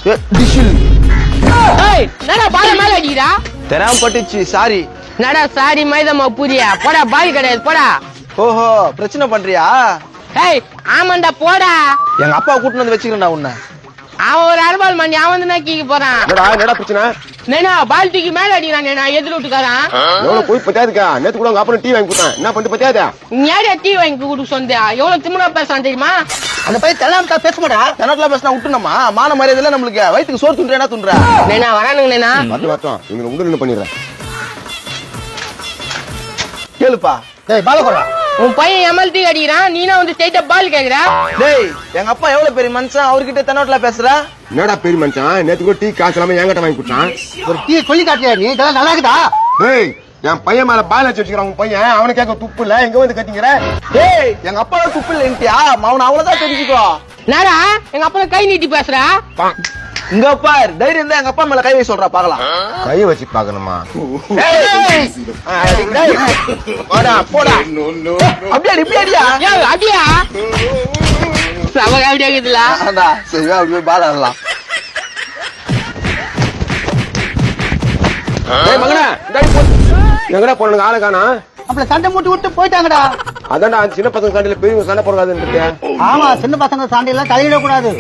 டிஷில் ஏய் என்னடா பால மேல அடிக்கிறா தெரியாம பட்டுச்சு சாரி. என்னடா சாரி மைதமா புரியா போடா பால் கிடையாது போடா. ஓஹோ பிரச்சனை பண்றியா? ஏய் ஆமாண்டா போடா. எங்க அப்பா கூட்டிட்டு வந்து வச்சுக்கிறேன்டா உன்னை. அவன் ஒரு அறுபால் மணி அவன் வந்து கீக்க போறான். என்னடா பிரச்சனை? நேனா பால் தூக்கி மேல அடிக்கிறான். நேனா எதிர விட்டுக்காரான். எவ்வளவு போய் பத்தாதுக்கா? நேத்து கூட உங்க அப்பா டீ வாங்கி கொடுத்தேன். என்ன பண்ணிட்டு பத்தாதா? நீ யாரையா டீ வாங்கி கொடுக்க சொன்னியா? எவ்வளவு திமிரா பேசுறான் தெரியுமா? அந்த பையன் தெல்லாம பேச மாட்டா. தென்னாட்டுல பேசினா விட்டுனமா மான மரியாதை நம்மளுக்கு. வயிற்றுக்கு சோறு துண்டுற என்ன துண்டுற? நேனா வரானுங்க நேனா. வரட்டும் இவங்க உங்களை என்ன பண்ணிடுறேன். கேளுப்பா. டேய் பால போடா. உன் பையன் எம்எல்டி அடிக்கிறான். நீனா வந்து ஸ்ட்ரைட்டா பால் கேக்குற. டேய் எங்க அப்பா எவ்வளவு பெரிய மனுஷன், அவர்கிட்ட தென்னாட்டுல பேசுற? என்னடா பெரிய மனுஷன்? நேத்து கூட டீ காசு இல்லாம என்கிட்ட வாங்கி கொடுத்தான். ஒரு டீ சொல்லி காட்டியா நீ? இதெல்லாம் நல்லா இருக்குதா? ஏய் என் பையன் மேல பால் வச்சு வச்சுக்கிறான். உங்க பையன் அவனை கேட்க துப்பு இல்ல. எங்க வந்து கத்திங்கிற? டேய் எங்க அப்பா துப்பு இல்லைன்ட்டியா? அவனை அவ்வளவுதான் தெரிஞ்சுக்கோ. நாடா எங்க அப்பா கை நீட்டி பேசுற. இங்க பார், தைரியம் இருந்தா எங்க அப்பா மேல கை வை சொல்றா பாக்கலாம். கை வச்சு பாக்கணுமா? போடா போடா. அப்படியே இப்படி அடியா. ஏய் அடியா. சம காமெடியா இருக்குதுல. ஆண்டா சரி வா அப்படியே பால் ஆடலாம். ஏய் மகனே எங்கடா போனாங்க? ஆளு காணா? அப்பல சண்டை மூட்டி விட்டு போயிட்டாங்கடா. அதான்டா சின்ன பசங்க சண்டையில பெரியவங்க சண்டை போடாதுன்னு. ஆமா சின்ன பசங்க சண்டையெல்லாம் தலையிட கூடாது.